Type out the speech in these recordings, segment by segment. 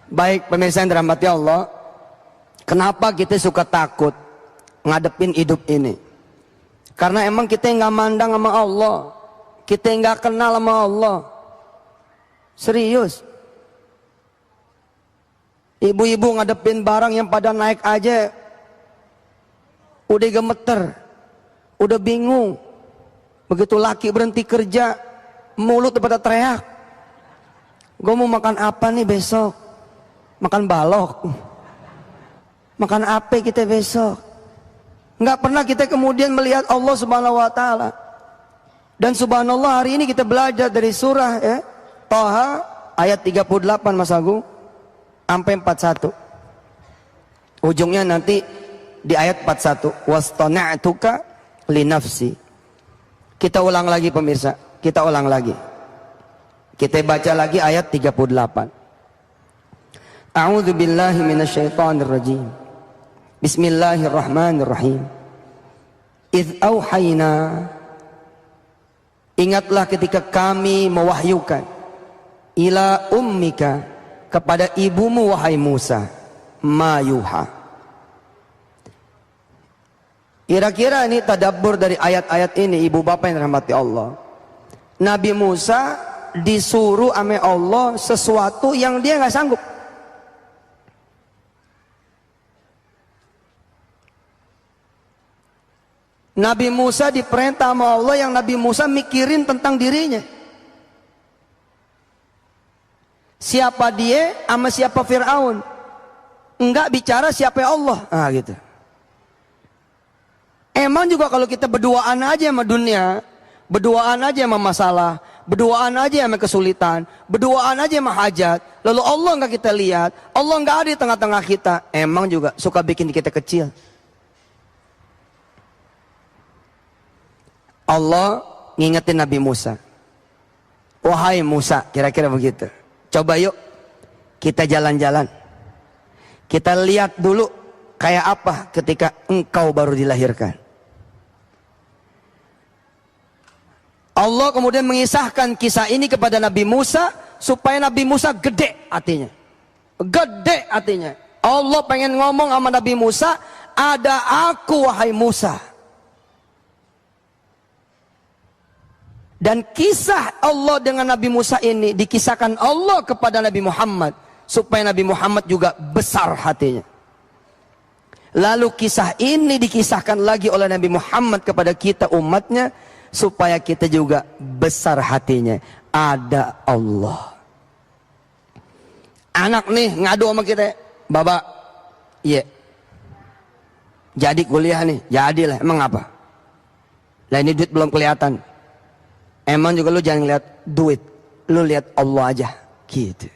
Baik pemirsa yang dirahmati Allah, kenapa kita suka takut ngadepin hidup ini? Karena emang kita nggak mandang sama Allah, kita nggak kenal sama Allah. Serius. Ibu-ibu ngadepin barang yang pada naik aja udah gemeter, udah bingung. Begitu laki berhenti kerja, mulut pada teriak. Gue mau makan apa nih besok? Makan balok. Makan apa kita besok? Nggak pernah kita kemudian melihat Allah Subhanahu wa taala. Dan subhanallah, hari ini kita belajar dari surah Thaha ayat 38 Mas Agung sampai 41. Ujungnya nanti di ayat 41, wastana'tuka li nafsi. Kita ulang lagi pemirsa, kita ulang lagi. Kita baca lagi ayat 38. A'udzu billahi minasyaitonir rajim. Bismillahirrahmanirrahim. Idz auhayna, ingatlah ketika kami mewahyukan, ila ummika, kepada ibumu wahai Musa, ma yuha. Kira-kira ini tadabbur dari ayat-ayat ini, ibu bapak yang dirahmati Allah. Nabi Musa disuruh ame Allah sesuatu yang dia nggak sanggup. Nabi Musa diperintah sama Allah yang Nabi Musa mikirin tentang dirinya. Siapa dia sama siapa Fir'aun. Enggak bicara siapa Allah. Ah gitu. Emang juga kalau kita berduaan aja sama dunia, berduaan aja sama masalah, berduaan aja sama kesulitan, berduaan aja sama hajat, lalu Allah nggak kita lihat, Allah nggak ada di tengah-tengah kita, emang juga suka bikin kita kecil. Allah ngingetin Nabi Musa, wahai Musa, kira-kira begitu, coba yuk kita jalan-jalan, kita lihat dulu kayak apa ketika engkau baru dilahirkan. Allah kemudian mengisahkan kisah ini kepada Nabi Musa supaya Nabi Musa gede hatinya. Gede hatinya. Allah pengen ngomong sama Nabi Musa, ada aku wahai Musa. Dan kisah Allah dengan Nabi Musa ini dikisahkan Allah kepada Nabi Muhammad supaya Nabi Muhammad juga besar hatinya. Lalu kisah ini dikisahkan lagi oleh Nabi Muhammad kepada kita umatnya supaya kita juga besar hatinya. Ada Allah. Anak nih ngadu sama kita, Baba, iya, jadi kuliah nih, jadilah. Emang apa? Lah ini duit belum kelihatan. Emang juga lu jangan lihat duit, lu lihat Allah aja, gitu.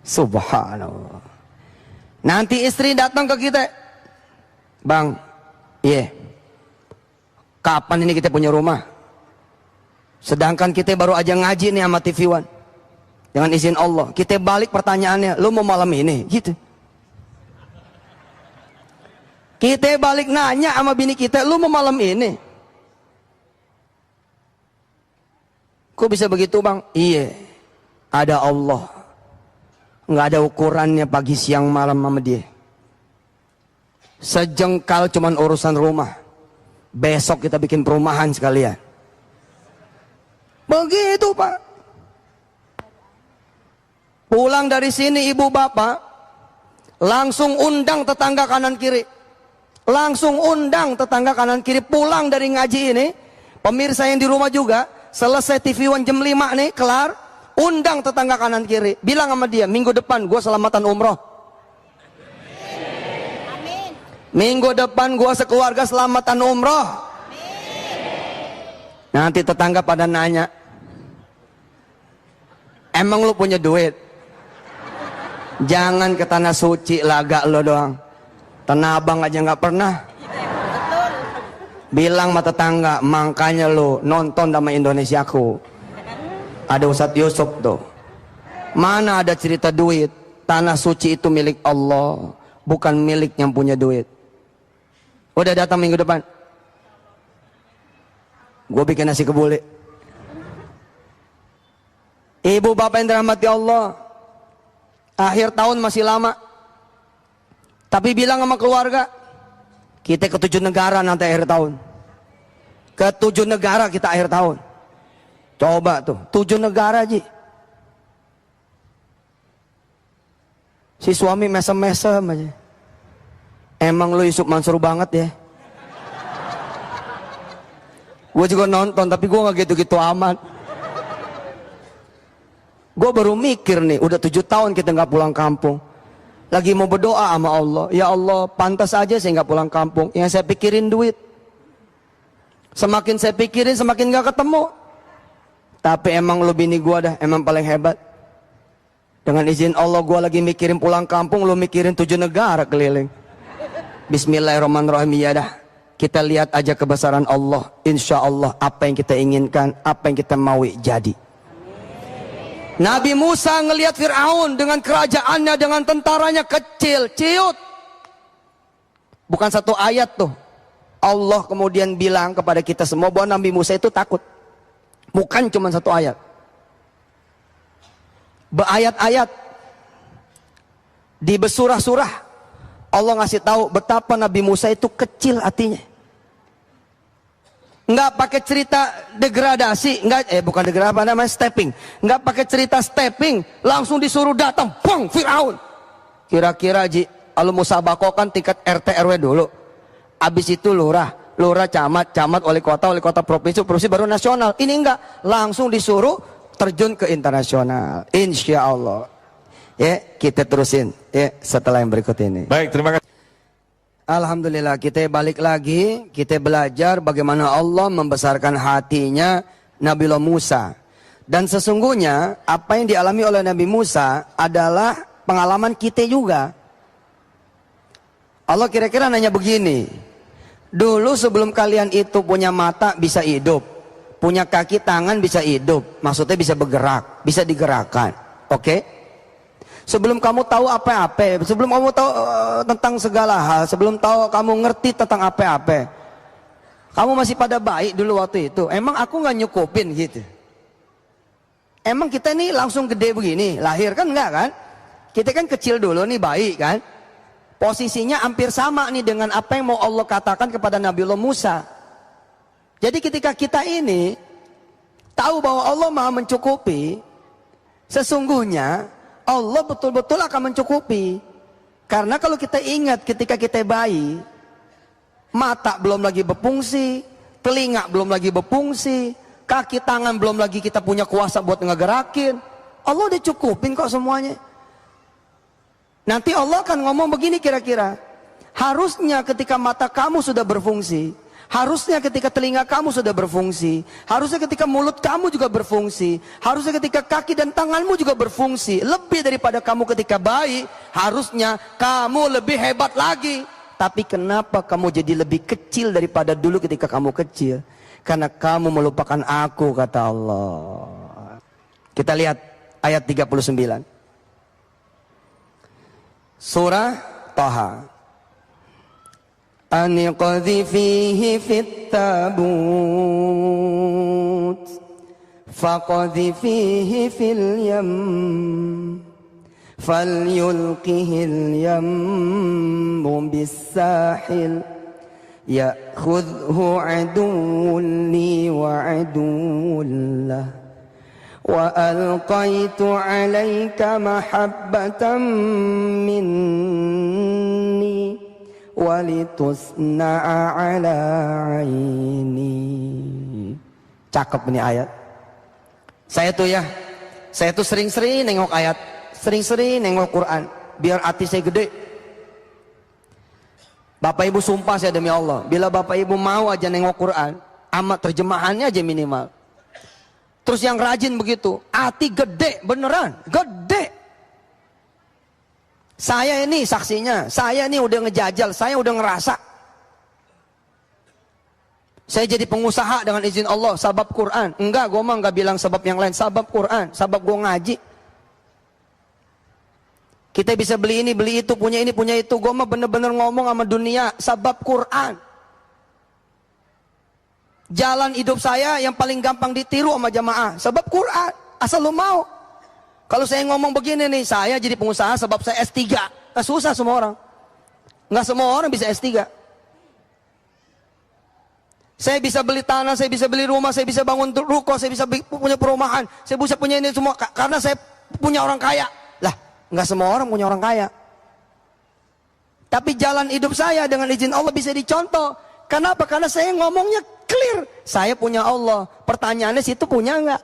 Subhanallah. Nanti istri datang ke kita, Bang, iya, kapan ini kita punya rumah? Sedangkan kita baru aja ngaji nih sama TV One. Dengan izin Allah, kita balik pertanyaannya, lu mau malam ini? Gitu. Kita balik nanya sama bini kita, lu mau malam ini? Kok bisa begitu bang? Iya, ada Allah. Nggak ada ukurannya pagi siang malam sama dia. Sejengkal cuman urusan rumah. Besok kita bikin perumahan sekalian. Begitu pak. Pulang dari sini ibu bapak, langsung undang tetangga kanan kiri. Langsung undang tetangga kanan kiri. Pulang dari ngaji ini, pemirsa yang di rumah juga, selesai TV One jam 5 nih, kelar, undang tetangga kanan kiri. Bilang sama dia, minggu depan gue selamatan umroh. Amin. Minggu depan gue sekeluarga selamatan umroh. Amin. Nanti tetangga pada nanya, emang lu punya duit? Jangan ke tanah suci laga lo doang. Tanah Abang aja nggak pernah. Bilang sama tetangga, makanya lo nonton sama Indonesiaku. Ada Ustadz Yusuf tuh. Mana ada cerita duit? Tanah suci itu milik Allah, bukan milik yang punya duit. Udah datang minggu depan. Gue bikin nasi kebuli. Ibu bapak yang dirahmati Allah, Akhir tahun masih lama. Tapi bilang sama keluarga, kita ke 7 negara nanti akhir tahun. Ke 7 negara kita akhir tahun. Coba tuh, 7 negara Ji. Si suami mesem-mesem aja. Emang lu Yusuf Mansur banget ya. Gue juga nonton, tapi gue gak gitu-gitu amat. Gue baru mikir nih, udah 7 tahun kita gak pulang kampung. Lagi mau berdoa sama Allah, ya Allah pantas aja saya gak pulang kampung. Yang saya pikirin duit. Semakin saya pikirin semakin gak ketemu. Tapi emang lu bini gue dah, emang paling hebat. Dengan izin Allah gue lagi mikirin pulang kampung, lu mikirin 7 negara keliling. Bismillahirrahmanirrahim. Ya dah, kita lihat aja kebesaran Allah. Insya Allah apa yang kita inginkan, apa yang kita mau jadi. Nabi Musa ngelihat Fir'aun dengan kerajaannya, dengan tentaranya kecil, ciut. Bukan satu ayat tuh. Allah kemudian bilang kepada kita semua bahwa Nabi Musa itu takut. Bukan cuma satu ayat. Berayat-ayat. Di bersurah-surah. Allah ngasih tahu betapa Nabi Musa itu kecil hatinya. Nggak pakai cerita degradasi, bukan degradasi, apa namanya, stepping. Nggak pakai cerita stepping, langsung disuruh datang, bang, Fir'aun. Kira-kira Ji, kalau musabako kan tingkat RT RW dulu. Abis itu lurah, camat, wali kota provinsi baru nasional. Ini enggak, langsung disuruh terjun ke internasional. Insya Allah. Ya, kita terusin ya setelah yang berikut ini. Baik, terima kasih. Alhamdulillah, kita balik lagi, kita belajar bagaimana Allah membesarkan hatinya Nabiullah Musa. Dan sesungguhnya apa yang dialami oleh Nabi Musa adalah pengalaman kita juga. Allah kira-kira nanya begini, dulu sebelum kalian itu punya mata bisa hidup, punya kaki tangan bisa hidup, maksudnya bisa bergerak, bisa digerakkan, oke? Sebelum kamu tahu apa-apa, sebelum kamu tahu tentang segala hal, sebelum tahu kamu ngerti tentang apa-apa, kamu masih pada baik dulu waktu itu. Emang aku nggak nyukupin gitu. Emang kita nih langsung gede begini, lahir kan enggak kan? Kita kan kecil dulu nih baik kan? Posisinya hampir sama nih dengan apa yang mau Allah katakan kepada Nabiullah Musa. Jadi ketika kita ini tahu bahwa Allah Maha mencukupi, sesungguhnya Allah betul-betul akan mencukupi. Karena kalau kita ingat ketika kita bayi, mata belum lagi berfungsi, telinga belum lagi berfungsi, kaki tangan belum lagi kita punya kuasa buat ngegerakin. Allah udah cukupin kok semuanya. Nanti Allah akan ngomong begini kira-kira, harusnya ketika mata kamu sudah berfungsi, harusnya ketika telinga kamu sudah berfungsi, harusnya ketika mulut kamu juga berfungsi, harusnya ketika kaki dan tanganmu juga berfungsi, lebih daripada kamu ketika bayi, harusnya kamu lebih hebat lagi. Tapi kenapa kamu jadi lebih kecil daripada dulu ketika kamu kecil? Karena kamu melupakan aku, kata Allah. Kita lihat ayat 39. Surah Taha. An qadhifihi fit tabut faqadhifihi fil yam falyulqihil yammu bis-sahil ya'khudhu aduwwun li wa aduwwun lah wa alqaitu 'alaika mahabbatan minni walitusna'a ala aini. Cakep ini ayat. Saya tuh sering-sering nengok ayat, sering-sering nengok Quran, biar hati saya gede. Bapak Ibu sumpah saya demi Allah, bila Bapak Ibu mau aja nengok Quran, amat terjemahannya aja minimal. Terus yang rajin begitu, hati gede, beneran, gede. Saya ini saksinya, saya ini udah ngejajal, saya udah ngerasa. Saya jadi pengusaha dengan izin Allah, sabab Quran. Enggak, gue mah enggak bilang sabab yang lain, sabab Quran, sabab gue ngaji. Kita bisa beli ini, beli itu, punya ini, punya itu. Gue mah bener-bener ngomong sama dunia, sabab Quran. Jalan hidup saya yang paling gampang ditiru sama jamaah, sabab Quran. Asal lu mau. Kalau saya ngomong begini nih, saya jadi pengusaha sebab saya S3. Nah, susah semua orang. Nggak semua orang bisa S3. Saya bisa beli tanah, saya bisa beli rumah, saya bisa bangun ruko, saya bisa punya perumahan, saya bisa punya ini semua karena saya punya orang kaya. Lah, nggak semua orang punya orang kaya. Tapi jalan hidup saya dengan izin Allah bisa dicontoh. Kenapa? Karena saya ngomongnya clear. Saya punya Allah. Pertanyaannya situ punya nggak?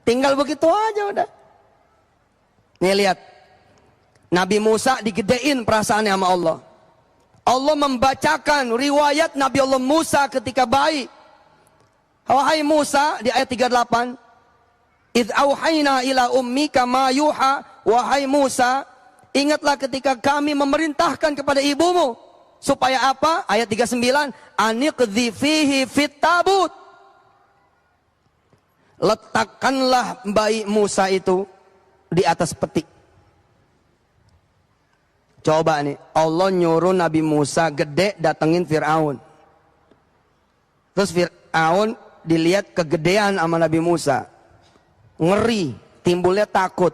Tinggal begitu aja udah. Nih lihat. Nabi Musa digedein perasaannya sama Allah. Allah membacakan riwayat Nabi Allah Musa ketika bayi. Wahai Musa, di ayat 38. Idh auhayna ila ummika ma yuha. Wahai Musa, ingatlah ketika kami memerintahkan kepada ibumu. Supaya apa? Ayat 39. Aniqdhi fihi fit tabut. Letakkanlah bayi Musa itu di atas peti. Coba nih, Allah nyuruh Nabi Musa gede datengin Fir'aun. Terus Fir'aun dilihat kegedean sama Nabi Musa. Ngeri, timbulnya takut.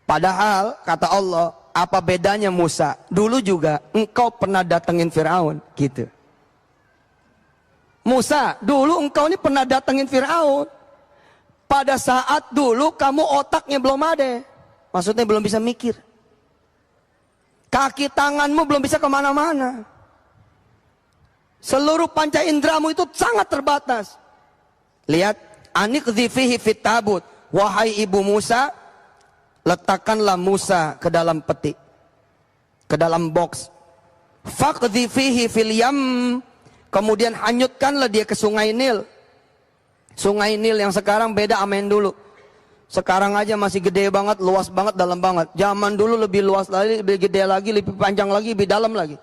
Padahal kata Allah, apa bedanya Musa? Dulu juga engkau pernah datengin Fir'aun, gitu. Musa, dulu engkau ini pernah datengin Fir'aun. Pada saat dulu kamu otaknya belum ada. Maksudnya belum bisa mikir. Kaki tanganmu belum bisa kemana-mana. Seluruh panca indramu itu sangat terbatas. Lihat, aniqdhi fihi fit tabut. Wahai ibu Musa, letakkanlah Musa ke dalam peti, ke dalam box. Faqdhi fihi fil yam. Kemudian hanyutkanlah dia ke sungai Nil. Sungai Nil yang sekarang beda sama yang dulu. Sekarang aja masih gede banget, luas banget, dalam banget. Zaman dulu lebih luas lagi, lebih gede lagi, lebih panjang lagi, lebih dalam lagi.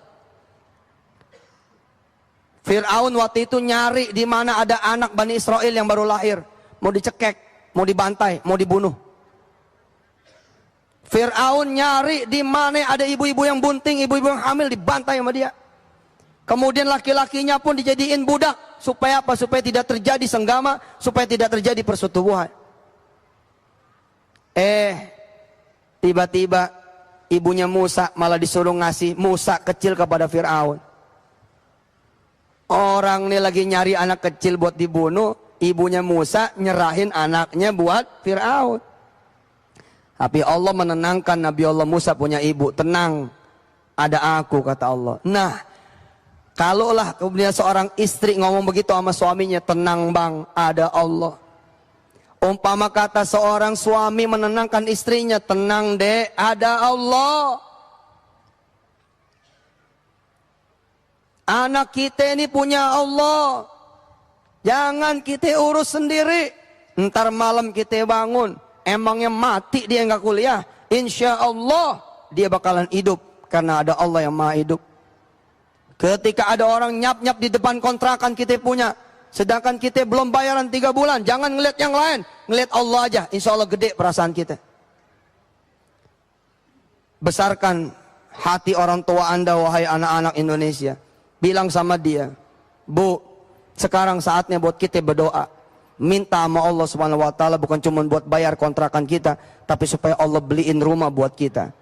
Fir'aun waktu itu nyari di mana ada anak Bani Israel yang baru lahir. Mau dicekek, mau dibantai, mau dibunuh. Fir'aun nyari di mana ada ibu-ibu yang bunting, ibu-ibu yang hamil, dibantai sama dia. Kemudian laki-lakinya pun dijadiin budak. Supaya apa? Supaya tidak terjadi senggama, supaya tidak terjadi persetubuhan. Tiba-tiba ibunya Musa malah disuruh ngasih Musa kecil kepada Fir'aun. Orang ini lagi nyari anak kecil buat dibunuh, ibunya Musa nyerahin anaknya buat Fir'aun. Tapi Allah menenangkan Nabi Allah Musa punya ibu. Tenang, ada aku, kata Allah. Nah, kalaulah kemudian seorang istri ngomong begitu sama suaminya, tenang bang, ada Allah. Umpama kata seorang suami menenangkan istrinya, tenang dek, ada Allah. Anak kita ini punya Allah. Jangan kita urus sendiri. Ntar malam kita bangun, emangnya mati dia nggak kuliah. Insya Allah dia bakalan hidup karena ada Allah yang maha hidup. Ketika ada orang nyap-nyap di depan kontrakan kita punya, sedangkan kita belum bayaran 3 bulan, jangan ngeliat yang lain, ngeliat Allah aja, insya Allah gede perasaan kita. Besarkan hati orang tua anda, wahai anak-anak Indonesia. Bilang sama dia, Bu, sekarang saatnya buat kita berdoa. Minta sama Allah Subhanahu wa ta'ala bukan cuma buat bayar kontrakan kita, tapi supaya Allah beliin rumah buat kita.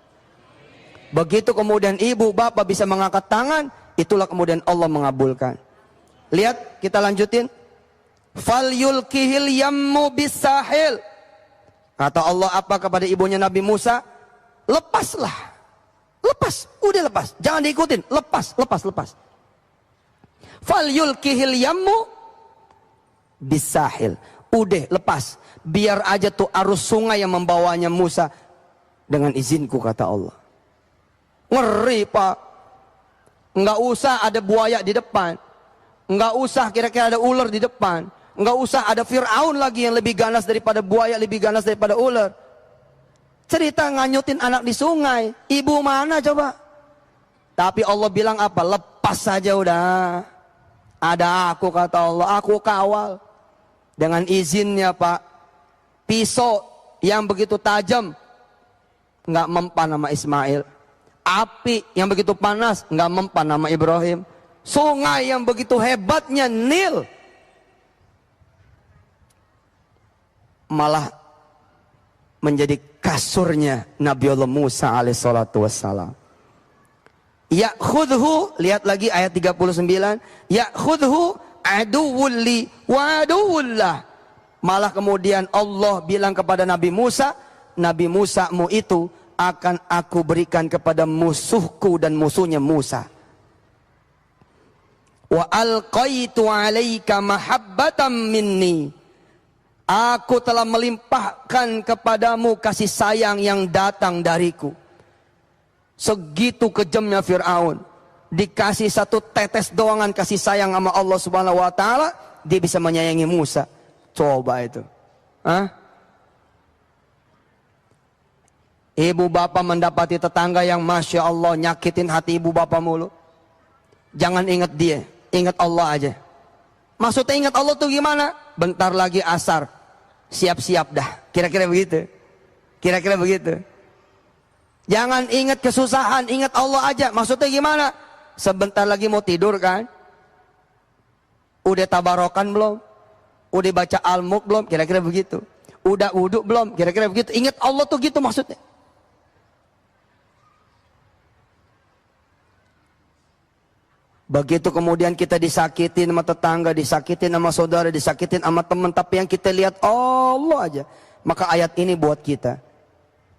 Begitu kemudian ibu, bapak bisa mengangkat tangan, itulah kemudian Allah mengabulkan. Lihat, kita lanjutin. Fal yulkihil yammu bisahil. Kata Allah apa kepada ibunya Nabi Musa? Lepaslah. Lepas, udah lepas. Jangan diikutin, lepas. Fal yulkihil yammu bisahil. Udah lepas. Biar aja tuh arus sungai yang membawanya Musa dengan izinku, kata Allah. Ngeri pak. Nggak usah ada buaya di depan. Nggak usah kira-kira ada ular di depan. Nggak usah ada Fir'aun lagi yang lebih ganas daripada buaya, lebih ganas daripada ular. Cerita nganyutin anak di sungai. Ibu mana coba? Tapi Allah bilang apa? Lepas saja udah. Ada aku, kata Allah. Aku kawal. Dengan izinnya pak. Pisau yang begitu tajam nggak mempan sama Ismail. Api yang begitu panas nggak mempan sama Ibrahim. Sungai yang begitu hebatnya Nil malah menjadi kasurnya Nabiullah Musa alaihissalatu wassalam. Ya'khudhu, lihat lagi ayat 39, ya'khudhu aduwwul li wa aduwwullah. Malah kemudian Allah bilang kepada Nabi Musa, Nabi Musa mu itu akan aku berikan kepada musuhku dan musuhnya Musa. Wa alqaitu 'alaika mahabbatan minni. Aku telah melimpahkan kepadamu kasih sayang yang datang dariku. Segitu kejamnya Fir'aun. Dikasih satu tetes doangan kasih sayang sama Allah subhanahu wa ta'ala, dia bisa menyayangi Musa. Coba itu. Hah? Ibu bapak mendapati tetangga yang Masya Allah nyakitin hati ibu bapak mulu. Jangan ingat dia, ingat Allah aja. Maksudnya ingat Allah tuh gimana? Bentar lagi asar, siap-siap dah. Kira-kira begitu. Kira-kira begitu. Jangan ingat kesusahan, ingat Allah aja. Maksudnya gimana? Sebentar lagi mau tidur kan? Udah tabarokan belum? Udah baca al-mulk belum? Kira-kira begitu. Udah wudhu belum? Kira-kira begitu. Ingat Allah tuh gitu maksudnya. Begitu kemudian kita disakitin sama tetangga, disakitin sama saudara, disakitin sama teman, tapi yang kita lihat Allah aja. Maka ayat ini buat kita.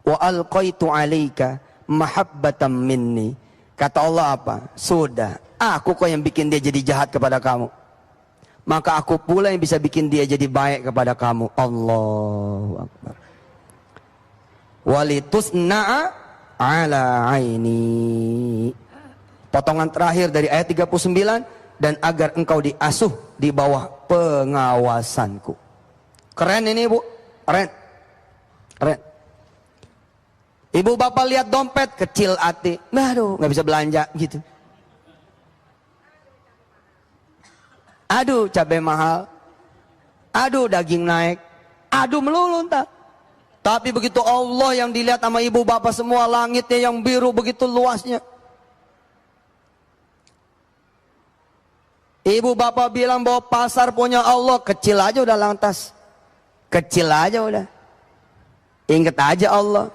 Wa alqaitu 'alaika mahabbatan minni. Kata Allah apa? Sudah, aku kok yang bikin dia jadi jahat kepada kamu. Maka aku pula yang bisa bikin dia jadi baik kepada kamu. Allahu Akbar. Walitusna'a 'ala 'aini. Potongan terakhir dari ayat 39, dan agar engkau diasuh di bawah pengawasanku. Keren ini ibu, keren, keren. Ibu bapak lihat dompet kecil hati, aduh nggak bisa belanja gitu. Aduh cabai mahal, aduh daging naik, aduh melulu entah. Tapi begitu Allah yang dilihat sama ibu bapak semua, langitnya yang biru begitu luasnya. Ibu bapak bilang bahwa pasar punya Allah, kecil aja udah lantas. Kecil aja udah. Ingat aja Allah.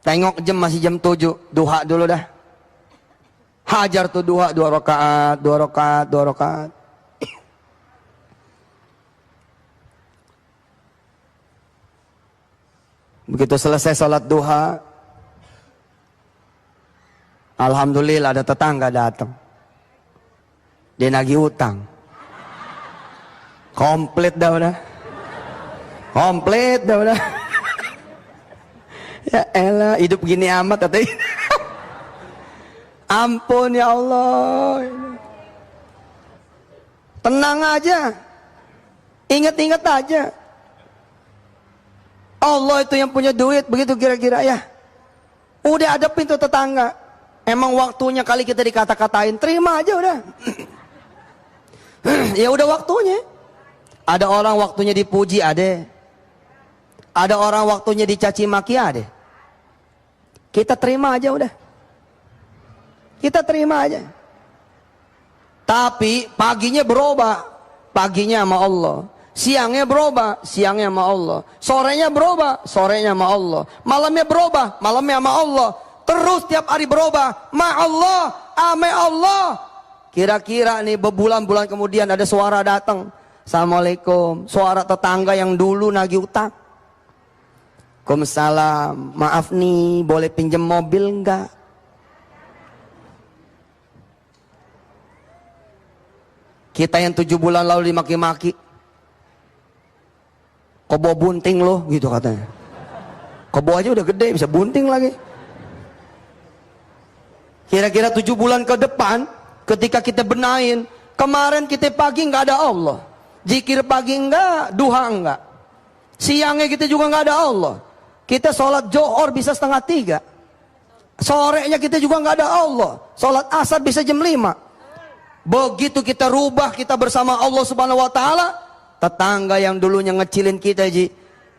Tengok jam masih jam 7, duha dulu dah. Hajar tuh duha 2 rakaat, 2 rakaat, 2 rakaat. Begitu selesai sholat duha, alhamdulillah ada tetangga datang. Dia nagih utang. Komplit dah udah. Komplit dah udah. Ya elah, hidup gini amat katanya. Ampun ya Allah. Tenang aja. Ingat-ingat aja. Allah itu yang punya duit, begitu kira-kira ya. Udah ada pintu tetangga. Emang waktunya kali kita dikata-katain, terima aja udah. Ya udah waktunya. Ada orang waktunya dipuji ada. Ada orang waktunya dicaci maki ada. Kita terima aja udah. Kita terima aja. Tapi paginya berubah, paginya sama Allah. Siangnya berubah, siangnya sama Allah. Sorenya berubah, sorenya sama Allah. Malamnya berubah, malamnya sama Allah. Terus tiap hari berubah. Ma Allah, ame Allah. Kira-kira nih berbulan-bulan kemudian ada suara datang. Assalamualaikum. Suara tetangga yang dulu nagih utang. Waalaikumsalam. Maaf nih, boleh pinjam mobil enggak? Kita yang 7 bulan lalu dimaki-maki. Kobo bunting loh, gitu katanya. Kobo aja udah gede, bisa bunting lagi. Kira-kira 7 bulan ke depan, ketika kita benahin, kemarin kita pagi nggak ada Allah, zikir pagi enggak, duha enggak, siangnya kita juga nggak ada Allah. Kita sholat johor bisa 2:30, sorenya kita juga nggak ada Allah. Sholat asar bisa jam 5. Begitu kita rubah, kita bersama Allah subhanahu wa ta'ala, tetangga yang dulunya ngecilin kita ji,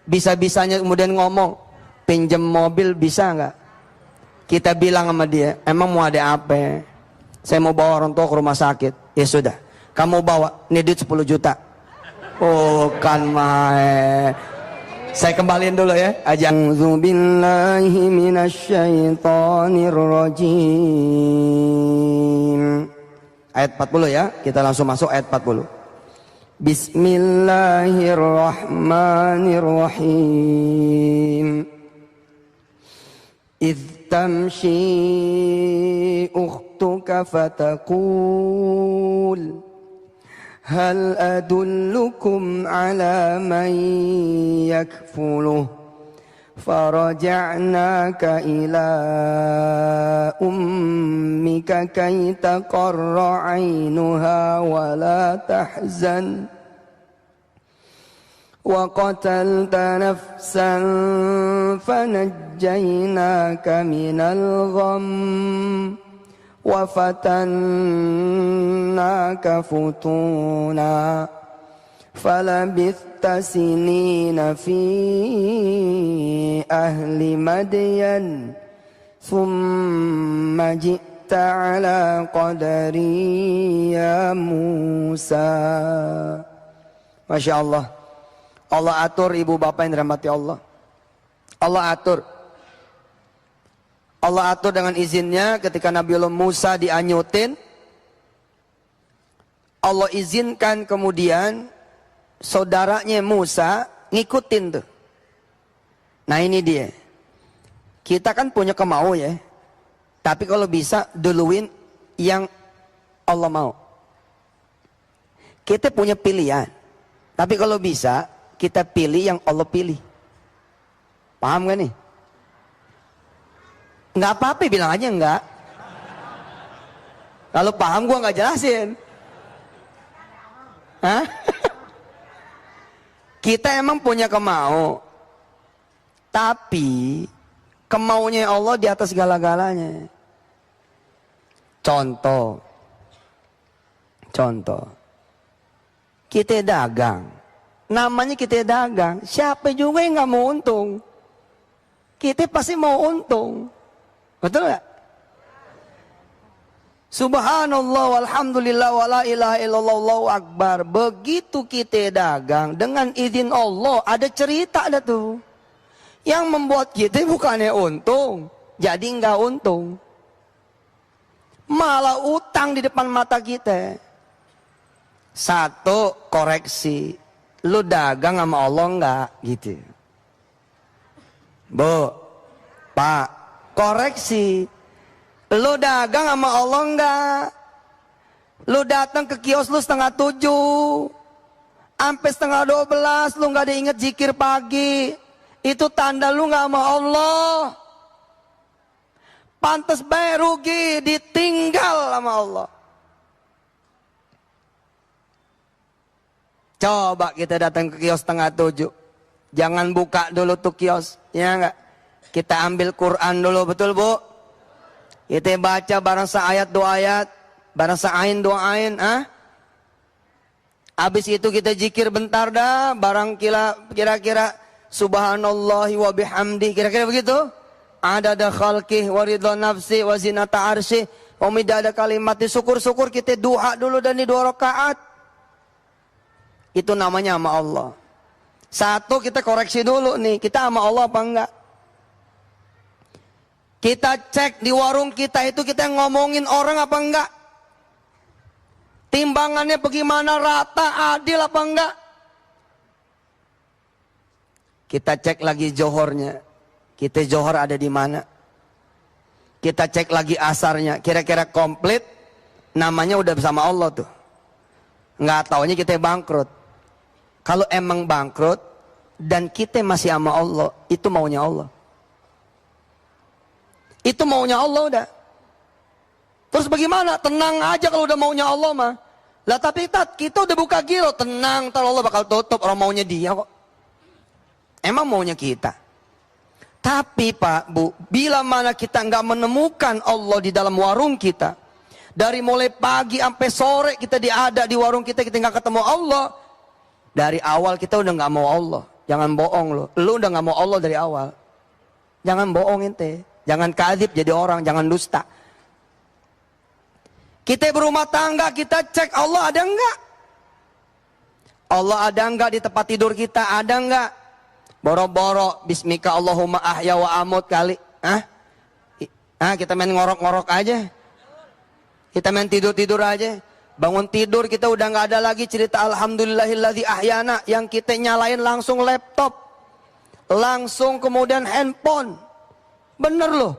bisa-bisanya kemudian ngomong, pinjam mobil bisa nggak? Kita bilang sama dia, emang mau ada apa? Saya mau bawa orang tua ke rumah sakit. Ya sudah, kamu bawa, ini duit 10 juta. Oh kan main. Saya kembaliin dulu ya. A'udzu billahi minasyaitonir rajim. Ayat 40 ya. Kita langsung masuk ayat 40. Bismillahirrahmanirrahim. إذ تمشي أختك فتقول هل أدلكم على من يكفله فرجعناك إلى أمك كي تقر عينها ولا تحزن وقتلت نفسا فنجيناك من الغم وفتناك فتونا فلبثت سنين في أهل مدين ثم جئت على قدري يا موسى. Masya Allah. Allah atur ibu bapak yang dirahmati Allah. Allah atur. Allah atur dengan izinnya ketika Nabiullah Musa dianyutin. Allah izinkan kemudian saudaranya Musa ngikutin tuh. Nah ini dia. Kita kan punya kemau ya. Tapi kalau bisa duluin yang Allah mau. Kita punya pilihan. Tapi kalau bisa kita pilih yang Allah pilih. Paham gak nih? Nggak apa-apa bilang aja enggak. Kalau paham gua nggak jelasin. Hah? Kita emang punya kemau. Tapi kemaunya Allah di atas segala-galanya. Contoh. Kita dagang. Namanya kita dagang, siapa juga yang nggak mau untung? Kita pasti mau untung, betul nggak? Subhanallah, walhamdulillah, wala ilaha illallah, Allahu akbar. Begitu kita dagang dengan izin Allah, ada cerita ada tuh, yang membuat kita bukannya untung, jadi nggak untung, malah utang di depan mata kita. Satu, koreksi. Lu dagang sama Allah enggak gitu. Bu, Pak, koreksi. Lu dagang sama Allah enggak? Lu datang ke kios lu 6:30 sampai 11:30 lu enggak ada inget zikir pagi. Itu tanda lu enggak sama Allah. Pantes bae rugi, ditinggal sama Allah. Coba kita datang ke kios 6:30. Jangan buka dulu tuh kios, ya enggak? Kita ambil Quran dulu, betul Bu? Kita baca barang seayat 2 ayat, barang seain 2 ain, Habis itu kita zikir bentar dah, barang kira-kira subhanallahi wa bihamdi, kira-kira begitu? Adada khalqih wa ridha nafsi wa zinata arsyih wa midada kalimati. Syukur-syukur kita duha dulu dan di 2 rakaat. Itu namanya sama Allah. Satu, kita koreksi dulu nih, kita sama Allah apa enggak? Kita cek di warung kita itu kita ngomongin orang apa enggak? Timbangannya bagaimana, rata, adil apa enggak? Kita cek lagi johornya. Kita johor ada di mana? Kita cek lagi asarnya, kira-kira komplit. Namanya udah bersama Allah tuh. Nggak taunya kita bangkrut. Kalau emang bangkrut dan kita masih sama Allah, itu maunya Allah. Itu maunya Allah udah. Terus bagaimana? Tenang aja kalau udah maunya Allah mah. Lah tapi kita udah buka giro, tenang, ntar Allah bakal tutup, orang maunya dia kok. Emang maunya kita. Tapi Pak, Bu, bila mana kita nggak menemukan Allah di dalam warung kita, dari mulai pagi sampai sore kita ada di warung kita nggak ketemu Allah. Dari awal kita udah nggak mau Allah. Jangan bohong lo. Lu udah nggak mau Allah dari awal. Jangan bohong ente. Jangan kadhib jadi orang. Jangan dusta. Kita berumah tangga, kita cek Allah ada enggak? Allah ada enggak di tempat tidur kita? Ada enggak? Boro-boro bismika Allahumma ahya wa amut kali. Kita main ngorok-ngorok aja. Kita main tidur-tidur aja. Bangun tidur kita udah nggak ada lagi cerita alhamdulillahilladzi ahyana. Yang kita nyalain langsung laptop. Langsung kemudian handphone. Bener loh.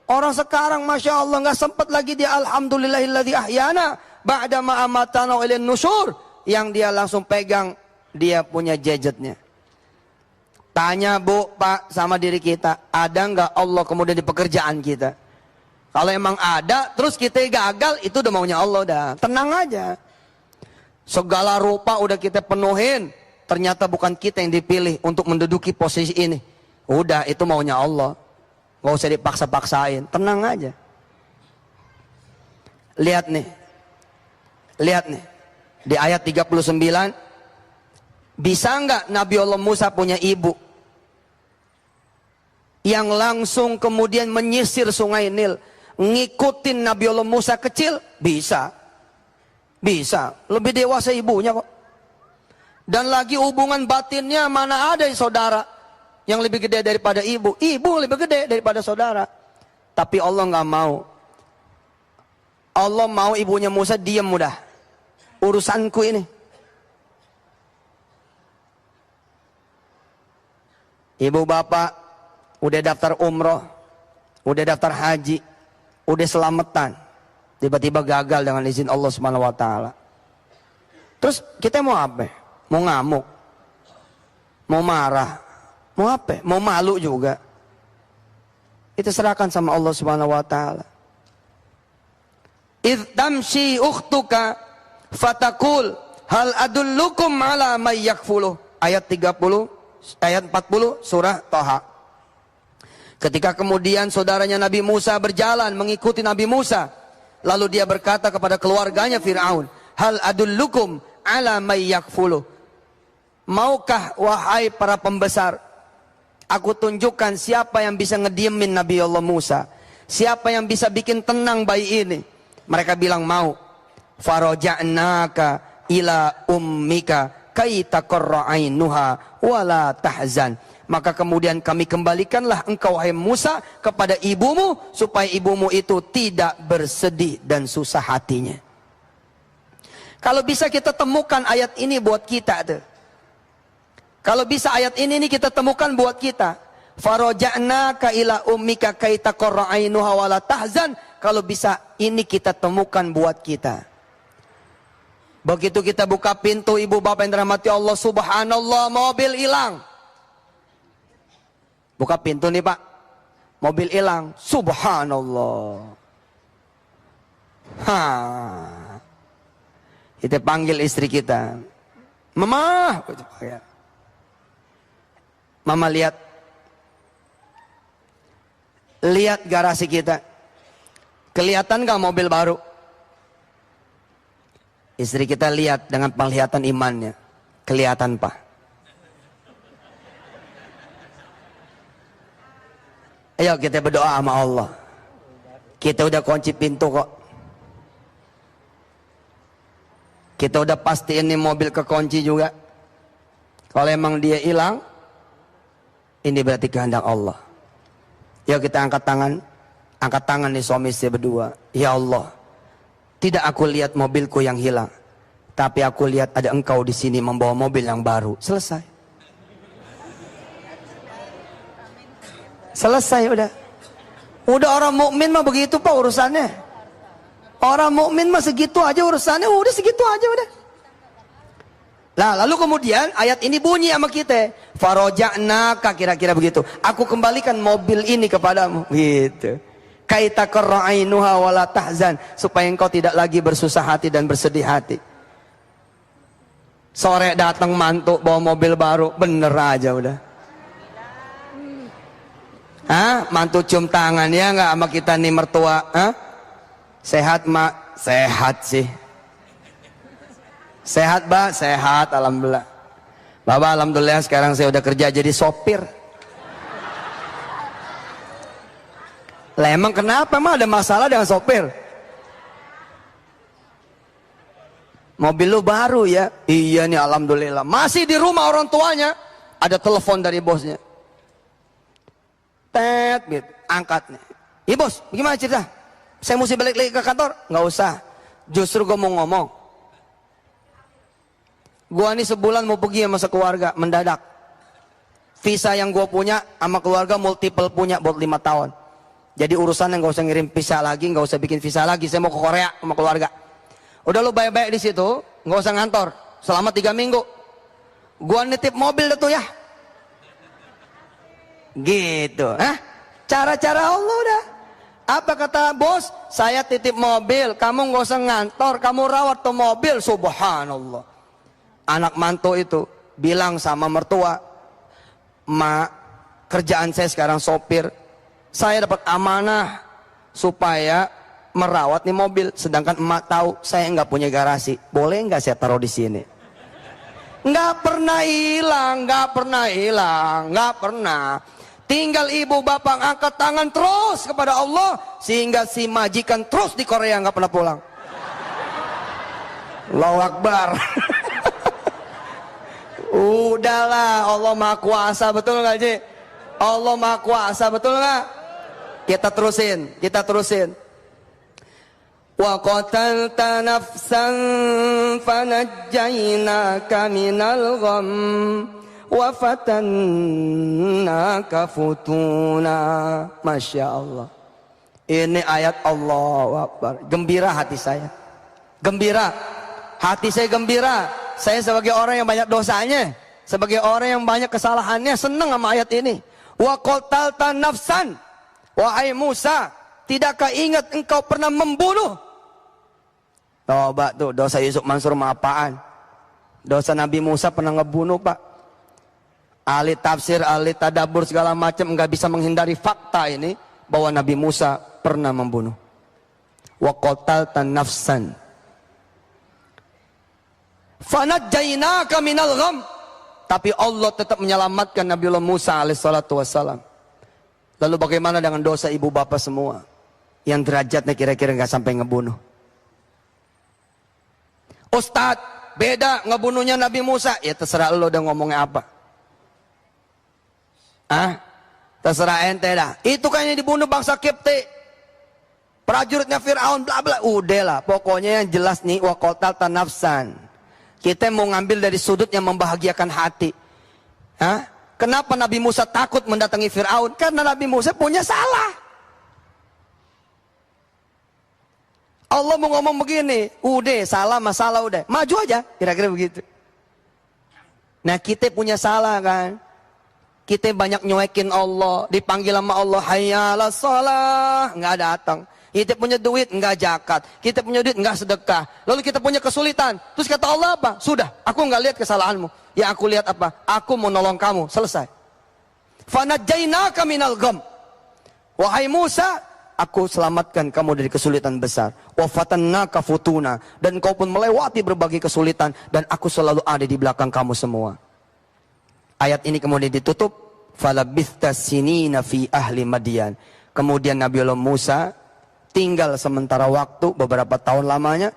Orang sekarang Masya Allah nggak sempat lagi dia alhamdulillahilladzi ahyana. Ba'da ma'amatana ilin nusyur. Yang dia langsung pegang dia punya gadgetnya. Tanya Bu, Pak sama diri kita, ada nggak Allah kemudian di pekerjaan kita? Kalau emang ada, terus kita gagal, itu udah maunya Allah dah. Tenang aja. Segala rupa udah kita penuhin, ternyata bukan kita yang dipilih untuk menduduki posisi ini. Udah, itu maunya Allah. Nggak usah dipaksa-paksain, tenang aja. Lihat nih, di ayat 39, bisa nggak Nabi Allah Musa punya ibu yang langsung kemudian menyisir sungai Nil, ngikutin Nabi Allah Musa kecil? Bisa. Lebih dewasa ibunya kok. Dan lagi hubungan batinnya mana ada saudara yang lebih gede daripada ibu. Ibu lebih gede daripada saudara. Tapi Allah nggak mau. Allah mau ibunya Musa diam udah. Urusanku ini. Ibu bapak udah daftar umroh, udah daftar haji, udah selamatan, tiba-tiba gagal dengan izin Allah Subhanahu wa taala. Terus kita mau apa? Mau ngamuk? Mau marah? Mau apa? Mau malu juga? Itu serahkan sama Allah Subhanahu wa taala. Idh tamshi ukhtuka fatakul hal adullukum ala may yakfuluh. Ayat 40 surah Thaha. Ketika kemudian saudaranya Nabi Musa berjalan mengikuti Nabi Musa, lalu dia berkata kepada keluarganya Fir'aun, hal adullukum ala may yakfuluh. Maukah wahai para pembesar, aku tunjukkan siapa yang bisa ngediemin Nabi Allah Musa, siapa yang bisa bikin tenang bayi ini. Mereka bilang mau. Faraja'naka ila ummika kai taqarra ainuha wala tahzan. Maka kemudian kami kembalikanlah engkau wahai Musa kepada ibumu, supaya ibumu itu tidak bersedih dan susah hatinya. Kalau bisa kita temukan ayat ini buat kita tuh. Kalau bisa ayat ini nih kita temukan buat kita. Faraja'naka ila ummika kai taqarra ainuha wala tahzan. Kalau bisa ini kita temukan buat kita. Begitu kita buka pintu, ibu bapak yang dirahmati Allah, subhanallah, mobil hilang. Buka pintu nih Pak, mobil hilang, subhanallah. Kita panggil istri kita, Mama. Mama lihat garasi kita, kelihatan gak mobil baru? Istri kita lihat dengan penglihatan imannya. Kelihatan Pak. Ayo kita berdoa sama Allah. Kita udah kunci pintu kok. Kita udah pastiin nih mobil kekunci juga. Kalau emang dia hilang, ini berarti kehendak Allah. Yuk kita angkat tangan. Angkat tangan nih suami istri berdua. Ya Allah, tidak aku lihat mobilku yang hilang, tapi aku lihat ada engkau di sini membawa mobil yang baru. Selesai. Selesai udah. Udah orang mukmin mah begitu Pak urusannya. Orang mukmin mah segitu aja urusannya, udah segitu aja udah. Nah, lalu kemudian ayat ini bunyi sama kita. Faraja'naka, kira-kira begitu. Aku kembalikan mobil ini kepadamu. Gitu. Kaita qarra'ainuha wala tahzan, supaya engkau tidak lagi bersusah hati dan bersedih hati. Sore datang mantu bawa mobil baru, bener aja udah. Mantu cium tangan ya nggak sama kita nih mertua? Sehat mak? Sehat sih. Sehat Mbak? Sehat, alhamdulillah. Bapak alhamdulillah sekarang saya udah kerja jadi sopir. Lah emang kenapa? Emang ada masalah dengan sopir? Mobil lu baru ya? Iya nih alhamdulillah. Masih di rumah orang tuanya. Ada telepon dari bosnya. Tet, gitu. Angkat nih. Iya bos, gimana cerita? Saya mesti balik lagi ke kantor? Nggak usah. Justru gue mau ngomong. Gue ini sebulan mau pergi sama sekeluarga, mendadak. Visa yang gue punya sama keluarga multiple punya buat 5 tahun. Jadi urusannya nggak usah ngirim visa lagi, nggak usah bikin visa lagi. Saya mau ke Korea sama keluarga. Udah lu baik-baik di situ, nggak usah ngantor. Selama 3 minggu. Gue nitip mobil deh tuh ya. Gitu, cara-cara Allah udah. Apa kata bos? Saya titip mobil, kamu nggak usah ngantor, kamu rawat tuh mobil. Subhanallah. Anak mantu itu bilang sama mertua, "Ma, kerjaan saya sekarang sopir. Saya dapat amanah supaya merawat nih mobil. Sedangkan emak tahu saya nggak punya garasi. Boleh nggak saya taruh di sini?" Nggak pernah hilang, nggak pernah hilang, nggak pernah. Tinggal ibu bapak angkat tangan terus kepada Allah, sehingga si majikan terus di Korea nggak pernah pulang. Allahu Akbar. Udahlah, Allah Maha Kuasa, betul nggak Ji? Allah Maha Kuasa, betul nggak? Kita terusin. Wa qatalta nafsan fanajjaynaka minal gham wa fatannaka futuna. Masya Allah. Ini ayat Allahu Akbar. Gembira hati saya. Gembira. Hati saya gembira. Saya sebagai orang yang banyak dosanya, sebagai orang yang banyak kesalahannya, senang sama ayat ini. Wa qatalta nafsan. Wahai Musa, tidakkah ingat engkau pernah membunuh? Coba tuh, dosa Yusuf Mansur mah apaan? Dosa Nabi Musa pernah ngebunuh, Pak. Ahli tafsir, ahli tadabur segala macam nggak bisa menghindari fakta ini bahwa Nabi Musa pernah membunuh. Wa qatalta nafsan fanajjaynaka minal gham. Tapi Allah tetap menyelamatkan Nabiullah Musa alaihissalatu wassalam. Lalu bagaimana dengan dosa ibu bapak semua yang derajatnya kira-kira nggak sampai ngebunuh? Ustadz, beda ngebunuhnya Nabi Musa. Ya terserah lo udah ngomongnya apa. Terserah ente dah. Itu kan yang dibunuh bangsa Kipti, prajuritnya Fir'aun, bla bla. Udah lah, pokoknya yang jelas nih, wa qatalta nafsan. Kita mau ngambil dari sudut yang membahagiakan hati. Kenapa Nabi Musa takut mendatangi Fir'aun? Karena Nabi Musa punya salah. Allah mau ngomong begini, udah salah masalah udah, maju aja, kira-kira begitu. Nah kita punya salah kan, kita banyak nyuekin Allah, dipanggil sama Allah, hayya 'alas shalah, nggak datang. Kita punya duit, nggak zakat. Kita punya duit, nggak sedekah. Lalu kita punya kesulitan, terus kata Allah apa? Sudah, aku nggak lihat kesalahanmu. Ya aku lihat apa? Aku mau nolong kamu, selesai. Fanajjaynaka minal gham. Wahai Musa, aku selamatkan kamu dari kesulitan besar. Wa fatannaka futuna, dan kau pun melewati berbagai kesulitan, dan aku selalu ada di belakang kamu semua. Ayat ini kemudian ditutup, falabithta sinina fi ahli Madian. Kemudian Nabiullah Musa tinggal sementara waktu beberapa tahun lamanya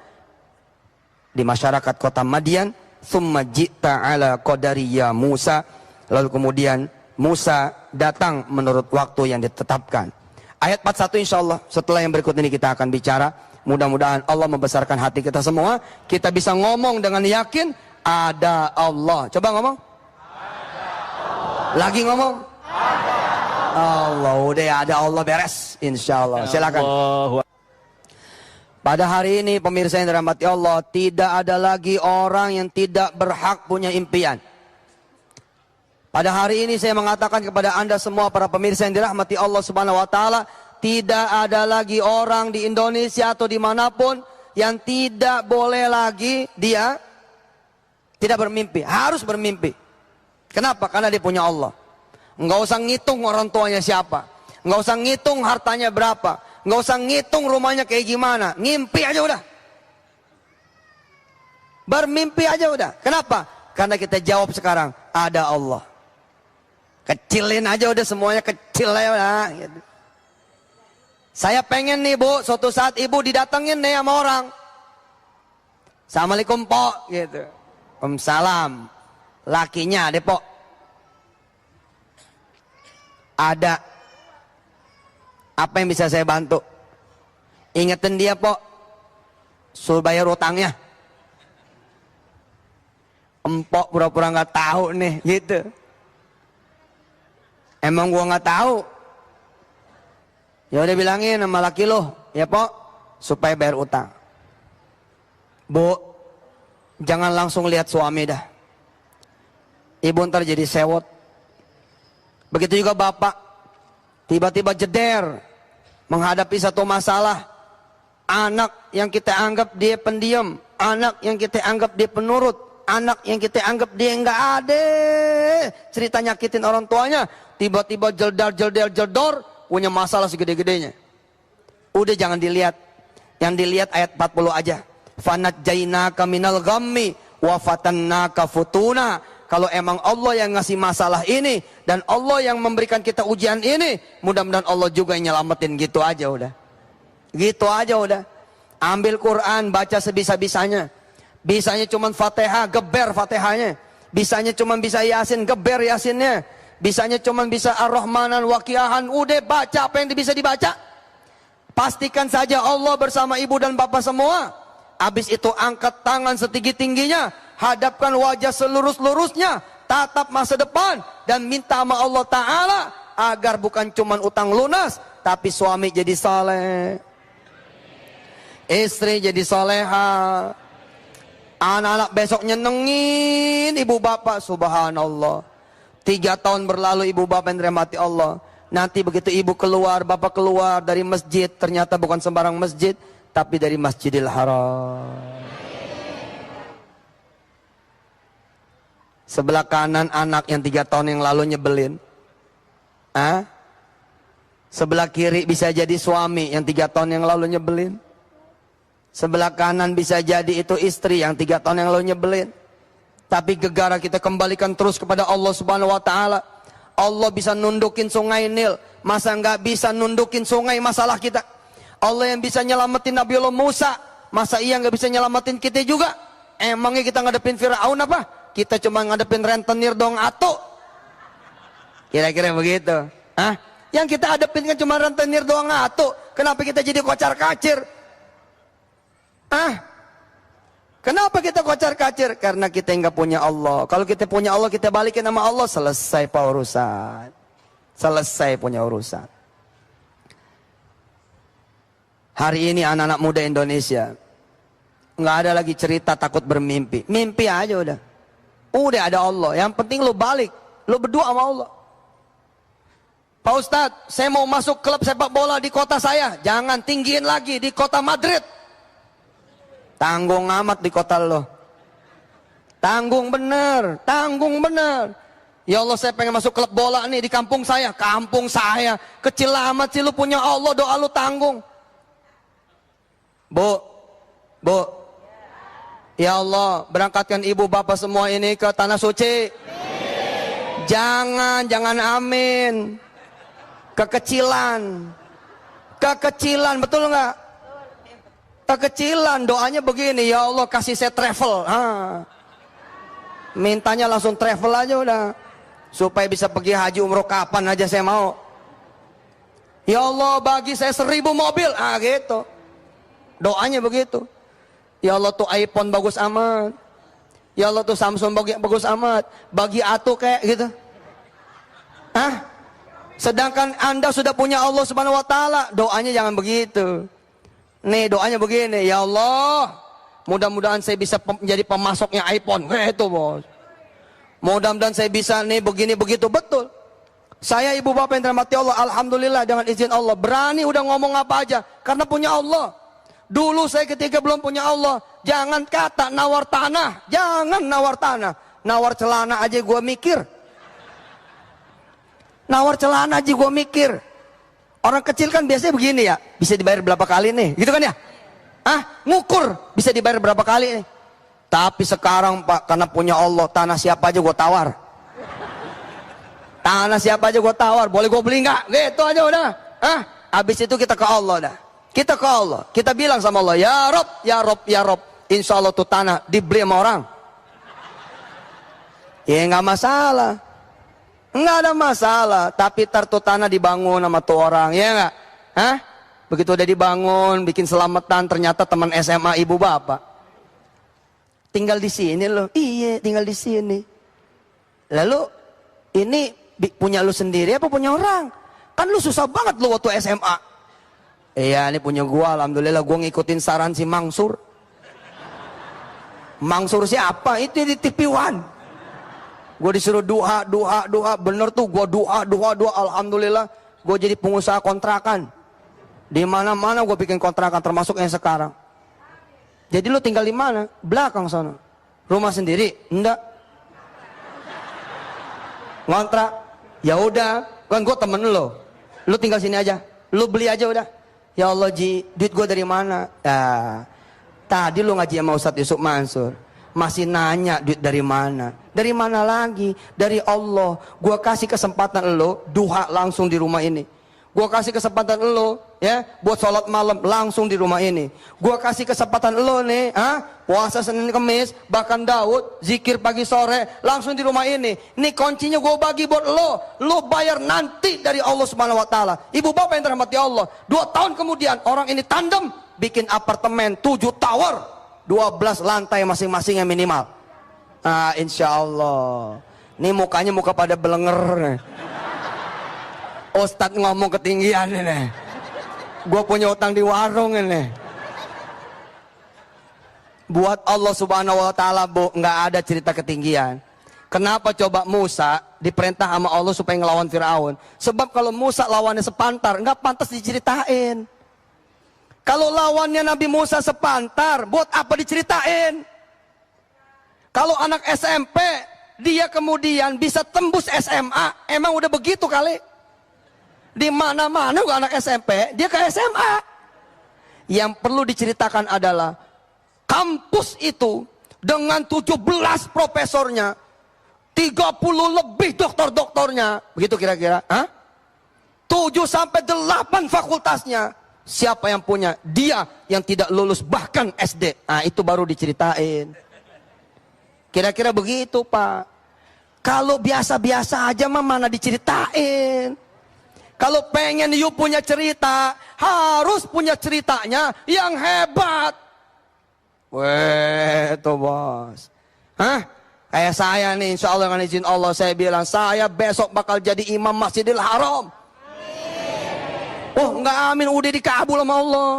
di masyarakat kota Madian. Thumma ji'ta ala qadari ya Musa. Lalu kemudian Musa datang menurut waktu yang ditetapkan. Ayat 41 insyaallah setelah yang berikut ini kita akan bicara. Mudah-mudahan Allah membesarkan hati kita semua. Kita bisa ngomong dengan yakin ada Allah. Coba ngomong. Ada Allah. Lagi ngomong. Ada Allah. Udah ada Allah, beres insyaallah. Silakan. Pada hari ini pemirsa yang dirahmati Allah, tidak ada lagi orang yang tidak berhak punya impian. Pada hari ini saya mengatakan kepada Anda semua para pemirsa yang dirahmati Allah Subhanahu wa taala, tidak ada lagi orang di Indonesia atau dimanapun yang tidak boleh lagi dia tidak bermimpi, harus bermimpi. Kenapa? Karena dia punya Allah. Enggak usah ngitung orang tuanya siapa, enggak usah ngitung hartanya berapa, enggak usah ngitung rumahnya kayak gimana, ngimpi aja udah. Bermimpi aja udah. Kenapa? Karena kita jawab sekarang, ada Allah. Kecilin aja udah, semuanya kecil ya udah. Gitu. Saya pengen nih Bu, suatu saat ibu didatengin nih sama orang. Assalamualaikum Pok, gitu. Waalaikumsalam. Lakinya deh Pok. Ada. Apa yang bisa saya bantu? Ingetin dia, Pok. Suruh bayar utangnya. Empok pura-pura nggak tahu nih, gitu. Emang gua nggak tahu. Ya udah bilangin sama laki lo, ya Pok, supaya bayar utang. Bu, jangan langsung lihat suami dah. Ibu ntar jadi sewot. Begitu juga bapak, tiba-tiba jeder menghadapi satu masalah. Anak yang kita anggap dia pendiam, anak yang kita anggap dia penurut, anak yang kita anggap dia nggak ada cerita nyakitin orang tuanya, tiba-tiba jeldor, punya masalah segede-gedenya. Udah jangan dilihat. Yang dilihat ayat 40 aja. Fanajjainaka minal ghammi wa fatannaka futuna. Kalau emang Allah yang ngasih masalah ini dan Allah yang memberikan kita ujian ini, mudah-mudahan Allah juga yang nyelamatin. Gitu aja udah. Gitu aja udah. Ambil Quran, baca sebisa-bisanya. Bisanya cuman Fatihah, geber Fatihahnya. Bisanya cuman bisa Yasin, geber Yasinnya. Bisanya cuman bisa Ar-Rahmanan, Waqiahan, udah baca apa yang bisa dibaca. Pastikan saja Allah bersama ibu dan bapak semua. Habis itu angkat tangan setinggi-tingginya, hadapkan wajah selurus-lurusnya, tatap masa depan dan minta sama Allah Ta'ala agar bukan cuman utang lunas, tapi suami jadi saleh, istri jadi soleha, anak-anak besok nyenengin ibu bapak. Subhanallah. 3 tahun berlalu ibu bapak yang dirahmati Allah. Nanti begitu ibu keluar, bapak keluar dari masjid, ternyata bukan sembarang masjid, tapi dari Masjidil Haram. Sebelah kanan anak yang 3 tahun yang lalu nyebelin. Sebelah kiri bisa jadi suami yang 3 tahun yang lalu nyebelin. Sebelah kanan bisa jadi itu istri yang 3 tahun yang lalu nyebelin. Tapi gegara kita kembalikan terus kepada Allah Subhanahu wa Ta'ala. Allah bisa nundukin sungai Nil, masa nggak bisa nundukin sungai masalah kita? Allah yang bisa nyelamatin Nabiullah Musa, masa iya nggak bisa nyelamatin kita juga? Emangnya kita ngadepin Firaun apa? Kita cuma ngadepin rentenir dong atuh. Kira-kira begitu. Yang kita hadapin kan cuma rentenir doang atuh. Kenapa kita jadi kocar-kacir? Kenapa kita kocar-kacir? Karena kita nggak punya Allah. Kalau kita punya Allah, kita balikin sama Allah, selesai pak urusan. Selesai punya urusan. Hari ini anak-anak muda Indonesia nggak ada lagi cerita takut bermimpi. Mimpi aja udah. Udah ada Allah. Yang penting lu balik, lu berdoa sama Allah. Pak Ustadz, saya mau masuk klub sepak bola di kota saya. Jangan, tinggiin lagi di kota Madrid. Tanggung amat di kota lo. Tanggung bener, tanggung bener. Ya Allah, saya pengen masuk klub bola nih di kampung saya. Kampung saya, kecil amat sih, lu punya Allah, doa lu tanggung. Bu, ya Allah, berangkatkan ibu bapak semua ini ke tanah suci. Jangan amin. Kekecilan, betul nggak? Kekecilan, doanya begini, ya Allah kasih saya travel. Mintanya langsung travel aja udah, supaya bisa pergi haji umroh kapan aja saya mau. Ya Allah bagi saya 1000 mobil, gitu. Doanya begitu. Ya Allah tuh iPhone bagus amat. Ya Allah tuh Samsung bagus amat. Bagi atuh kayak gitu. Sedangkan Anda sudah punya Allah Subhanahu wa Ta'ala, doanya jangan begitu. Nih doanya begini, ya Allah, mudah-mudahan saya bisa menjadi pemasoknya iPhone. Itu bos. Mudah-mudahan saya bisa nih begini begitu, betul. Saya ibu bapak yang dirahmati Allah, alhamdulillah dengan izin Allah berani udah ngomong apa aja karena punya Allah. Dulu saya ketika belum punya Allah, jangan kata nawar tanah, jangan nawar tanah, nawar celana aja gua mikir. Nawar celana aja gua mikir. Orang kecil kan biasanya begini ya, bisa dibayar berapa kali nih, gitu kan ya? Ngukur, bisa dibayar berapa kali nih. Tapi sekarang Pak, karena punya Allah, tanah siapa aja gue tawar. Tanah siapa aja gue tawar, boleh gue beli nggak? Gitu aja udah. Habis itu kita ke Allah dah. Kita ke Allah, kita bilang sama Allah, ya Rob, ya Rob, ya Rob. Insya Allah tuh tanah dibeli sama orang. Ya nggak masalah. Enggak ada masalah. Tapi tartu tanah dibangun sama tuh orang, ya enggak? Hah? Begitu udah dibangun, bikin selamatan, ternyata teman SMA ibu bapak. Tinggal di sini loh. Iya, tinggal di sini. Lalu ini punya lu sendiri apa punya orang? Kan lu susah banget lu waktu SMA. Iya, ini punya gua. Alhamdulillah gua ngikutin saran si Mangsur. Mangsur siapa? Itu di TV One. Gue disuruh doa. Bener tuh, gue doa. Alhamdulillah, gue jadi pengusaha kontrakan. Di mana-mana gue bikin kontrakan, termasuk yang sekarang. Jadi lu tinggal di mana? Belakang sana. Rumah sendiri? Enggak. Ngontrak? Ya udah, kan gue temen lo. Lu tinggal sini aja. Lu beli aja udah. Ya Allah Ji, duit gue dari mana? Tadi lu ngaji sama Ustadz Yusuf Mansur. Masih nanya duit dari mana? Dari mana lagi? Dari Allah. Gua kasih kesempatan lo duha langsung di rumah ini. Gua kasih kesempatan lo ya buat sholat malam langsung di rumah ini. Gua kasih kesempatan lo nih, puasa Senin Kemis, bahkan Daud zikir pagi sore langsung di rumah ini. Ini kuncinya gua bagi buat lo. Lo bayar nanti dari Allah Subhanahu Wa Taala. Ibu bapak yang dirahmati Allah. 2 tahun kemudian orang ini tandem bikin apartemen 7 tower. 12 lantai masing-masing yang minimal. Insya Allah. Ini mukanya muka pada belenger. Ustadz ngomong ketinggian ini. Gue punya utang di warung ini. Buat Allah Subhanahu Wa Taala bu, nggak ada cerita ketinggian. Kenapa coba Musa diperintah sama Allah supaya ngelawan Firaun? Sebab kalau Musa lawannya sepantar, nggak pantas diceritain. Kalau lawannya Nabi Musa sepantar, buat apa diceritain? Kalau anak SMP, dia kemudian bisa tembus SMA, emang udah begitu kali? Di mana-mana anak SMP, dia ke SMA. Yang perlu diceritakan adalah, kampus itu dengan 17 profesornya, 30 lebih doktor-doktornya, begitu kira-kira? 7-8 fakultasnya. Siapa yang punya? Dia yang tidak lulus bahkan SD. Itu baru diceritain. Kira-kira begitu Pak. Kalau biasa-biasa aja mah mana diceritain. Kalau pengen you punya cerita, harus punya ceritanya yang hebat. Weh, tuh bos. Kayak saya nih, insya Allah dengan izin Allah, saya bilang, saya besok bakal jadi imam Masjidil Haram. Oh enggak amin, udah dikabul sama Allah.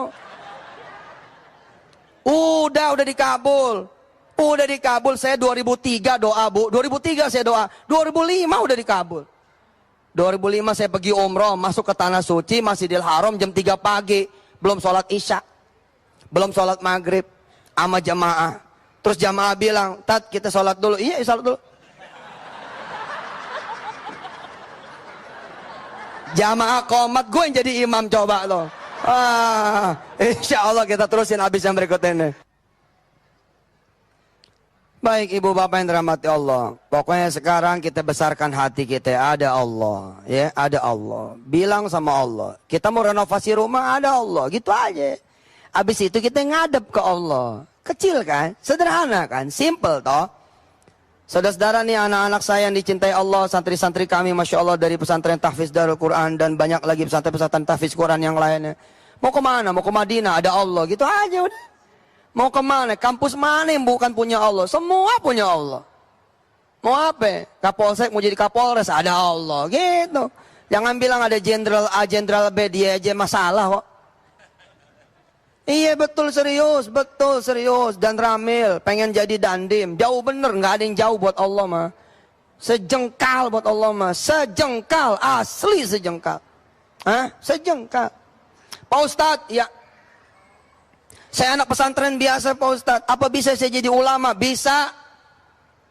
Udah dikabul. Udah dikabul, saya 2003 doa bu. 2003 saya doa, 2005 udah dikabul. 2005 saya pergi umroh, masuk ke Tanah Suci, Masjidil Haram jam 3 pagi. Belum sholat Isya. Belum sholat Maghrib. Sama jamaah. Terus jamaah bilang, Tat kita sholat dulu. Iya sholat dulu. Jamaah qomat, gue yang jadi imam coba loh. Insya Allah kita terusin habis yang berikut ini. Baik ibu bapak yang dirahmati Allah. Pokoknya sekarang kita besarkan hati kita. Ada Allah. Ya, ada Allah. Bilang sama Allah. Kita mau renovasi rumah, ada Allah. Gitu aja. Habis itu kita ngadep ke Allah. Kecil kan? Sederhana kan? Simple toh. Saudara-saudara nih anak-anak saya yang dicintai Allah, santri-santri kami Masya Allah dari pesantren Tahfiz Darul Quran dan banyak lagi pesantren-pesantren Tahfiz Quran yang lainnya. Mau kemana? Mau ke Madinah, ada Allah, gitu aja udah. Mau kemana? Kampus mana yang bukan punya Allah? Semua punya Allah. Mau apa? Kapolsek mau jadi Kapolres, ada Allah, gitu. Jangan bilang ada jenderal A, jenderal B, dia aja masalah kok. Iya betul serius dan Ramil pengen jadi Dandim, jauh bener, nggak ada yang jauh buat Allah mah, sejengkal buat Allah mah, sejengkal asli sejengkal, sejengkal. Pak Ustadz, ya saya anak pesantren biasa Pak Ustadz, apa bisa saya jadi ulama? Bisa,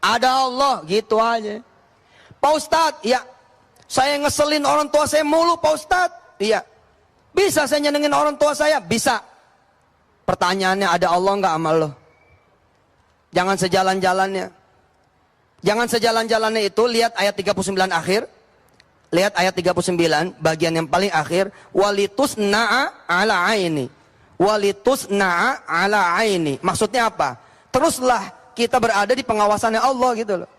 ada Allah, gitu aja. Pak Ustadz, ya saya ngeselin orang tua saya mulu Pak Ustadz, iya bisa saya nyenengin orang tua saya? Bisa. Pertanyaannya, ada Allah nggak sama lo? Jangan sejalan-jalannya. Jangan sejalan-jalannya itu, lihat ayat 39 akhir. Lihat ayat 39, bagian yang paling akhir. Walitusna'a ala aini. Walitusna'a ala aini. Maksudnya apa? Teruslah kita berada di pengawasannya Allah gitu loh.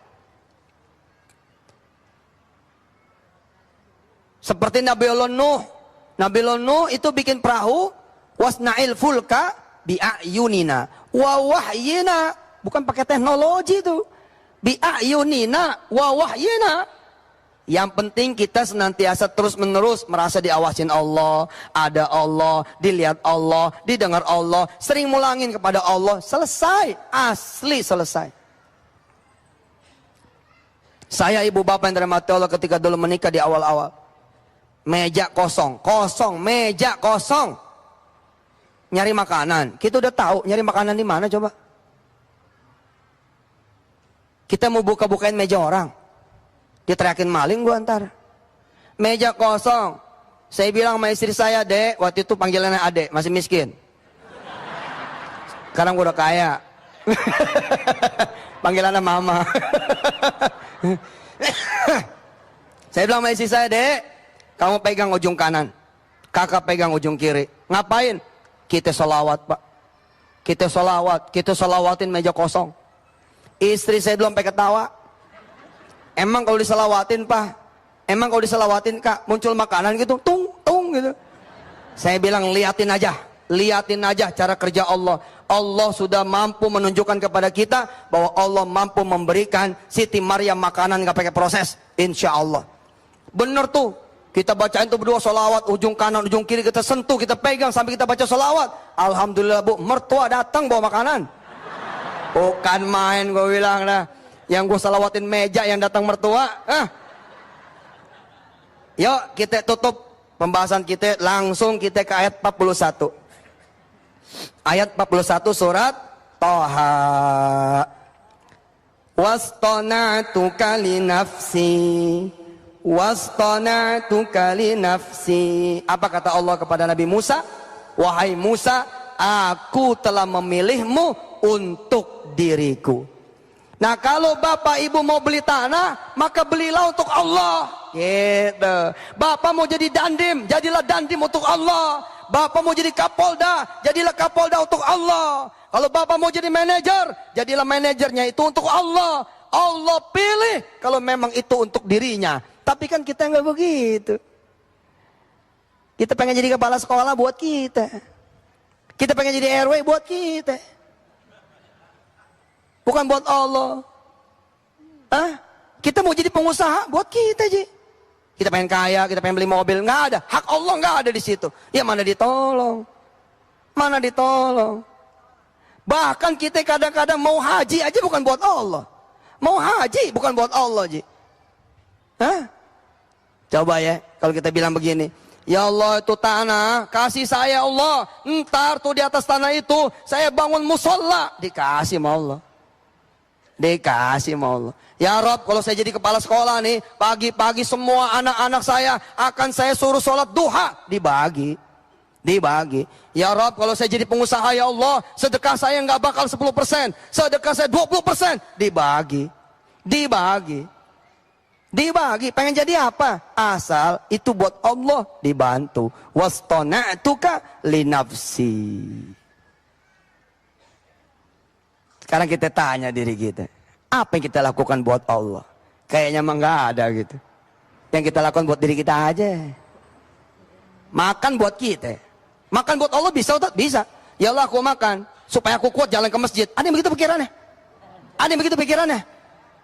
Seperti Nabiullah Nuh. Nabiullah Nuh itu bikin perahu, wasna'il fulka bi'ayunina wa wahyina. Bukan pakai teknologi itu. Bi'ayunina wa wahyina. Yang penting kita senantiasa terus-menerus merasa diawasin Allah, ada Allah, dilihat Allah, didengar Allah, sering mulangin kepada Allah, selesai, asli selesai. Saya ibu bapak yang dirahmati Allah ketika dulu menikah di awal-awal, meja kosong, meja kosong, nyari makanan. Kita udah tahu nyari makanan di mana coba? Kita mau buka-bukain meja orang, diteriakin maling gua antar. Meja kosong. Saya bilang sama istri saya, Dek, waktu itu panggilannya Adek, masih miskin. Sekarang gua udah kaya. Panggilannya Mama. Saya bilang sama istri saya, Dek, kamu pegang ujung kanan, kakak pegang ujung kiri. Ngapain? Kita sholawat, Pak. Kita sholawat, kita sholawatin meja kosong. Istri saya belum sampai ketawa. Emang kalau diselawatin, Pak? Emang kalau diselawatin, Kak, muncul makanan gitu, tung gitu. Saya bilang liatin aja cara kerja Allah. Allah sudah mampu menunjukkan kepada kita bahwa Allah mampu memberikan Siti Maryam makanan gak pakai proses, insya Allah. Bener tuh, kita bacain tuh berdua sholawat, ujung kanan, ujung kiri kita sentuh, kita pegang sampai kita baca sholawat. Alhamdulillah Bu, mertua datang bawa makanan. Bukan main, gue bilang dah. Yang gue salawatin meja yang datang mertua. Yuk kita tutup pembahasan kita, langsung kita ke ayat 41. Ayat 41 surat Toha. Wastona'tuka li nafsi, wastona'tuka li nafsi. Apa kata Allah kepada Nabi Musa? Wahai Musa, aku telah memilihmu untuk diriku. Nah kalau bapak ibu mau beli tanah, maka belilah untuk Allah. Gitu. Bapak mau jadi dandim, jadilah dandim untuk Allah. Bapak mau jadi kapolda, jadilah kapolda untuk Allah. Kalau bapak mau jadi manajer, jadilah manajernya itu untuk Allah. Allah pilih kalau memang itu untuk dirinya. Tapi kan kita nggak begitu. Kita pengen jadi kepala sekolah buat kita. Kita pengen jadi RW buat kita. Bukan buat Allah. Kita mau jadi pengusaha buat kita aja. Kita pengen kaya, kita pengen beli mobil, nggak ada. Hak Allah nggak ada di situ. Ya mana ditolong, mana ditolong. Bahkan kita kadang-kadang mau haji aja bukan buat Allah. Mau haji bukan buat Allah aja. Coba ya, kalau kita bilang begini. Ya Allah itu tanah, kasih saya Allah. Ntar tuh di atas tanah itu saya bangun musola, dikasih sama Allah. Dikasih sama Allah. Ya Rob, kalau saya jadi kepala sekolah nih, pagi-pagi semua anak-anak saya akan saya suruh sholat duha. Dibagi. Ya Rob, kalau saya jadi pengusaha ya Allah, sedekah saya nggak bakal 10%, sedekah saya 20%. Dibagi. Pengen jadi apa? Asal itu buat Allah, dibantu. Wastona'tuka li nafsi. Sekarang kita tanya diri kita, apa yang kita lakukan buat Allah? Kayaknya emang gak ada gitu. Yang kita lakukan buat diri kita aja. Makan buat kita. Makan buat Allah bisa atau bisa? Ya Allah aku makan supaya aku kuat jalan ke masjid. Ada yang begitu pikirannya? Ada yang begitu pikirannya?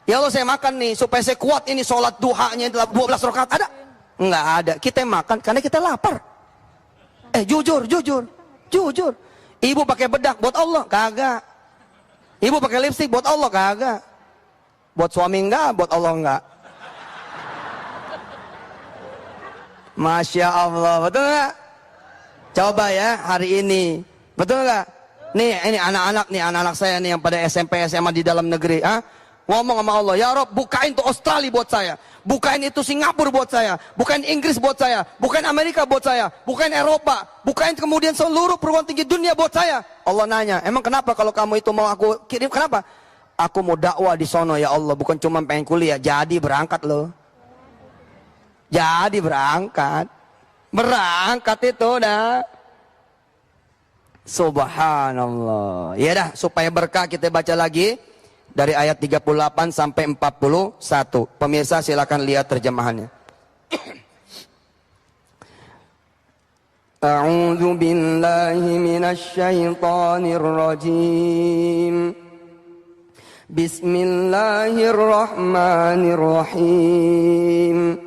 Ya Allah saya makan nih supaya saya kuat ini sholat duhanya 12 rakaat. Ada? Enggak ada. Kita makan karena kita lapar. Jujur. Ibu pakai bedak buat Allah? Kagak. Ibu pakai lipstik buat Allah? Kagak. Buat suami enggak, buat Allah enggak. Masya Allah, betul enggak? Coba ya hari ini, betul enggak? Nih ini anak-anak saya nih yang pada SMP SMA di dalam negeri, ngomong sama Allah, ya Rob bukain tuh Australia buat saya, bukain itu Singapura buat saya, bukain Inggris buat saya, bukain Amerika buat saya, bukain Eropa, bukain kemudian seluruh perguruan tinggi dunia buat saya. Allah nanya, emang kenapa kalau kamu itu mau aku kirim, kenapa? Aku mau dakwah di sono ya Allah, bukan cuma pengen kuliah, jadi berangkat loh. Jadi berangkat itu dah. Subhanallah. Ya dah, supaya berkah kita baca lagi dari ayat 38 sampai 41. Pemirsa silakan lihat terjemahannya. A'udzu billahi minasy syaithanir rajim. Bismillahirrahmanirrahim.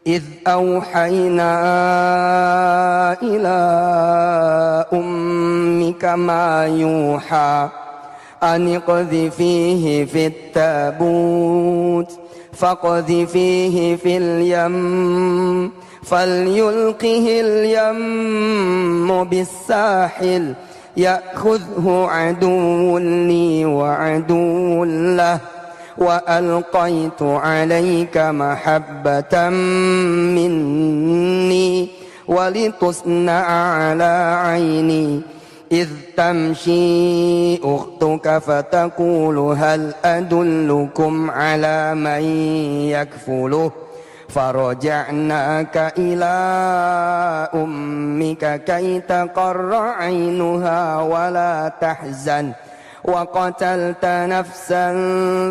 Idz auhayna ila ummika ma yuha an qadhifihi fit tabut faqadhifihi fil yam فليلقه اليم بالساحل يأخذه عدو لي وعدو له وألقيت عليك محبة مني ولتصنع على عيني إذ تمشي أختك فتقول هل أدلكم على من يكفله فرجعناك إلى أمك كي تقر عينها ولا تحزن وقتلت نفسا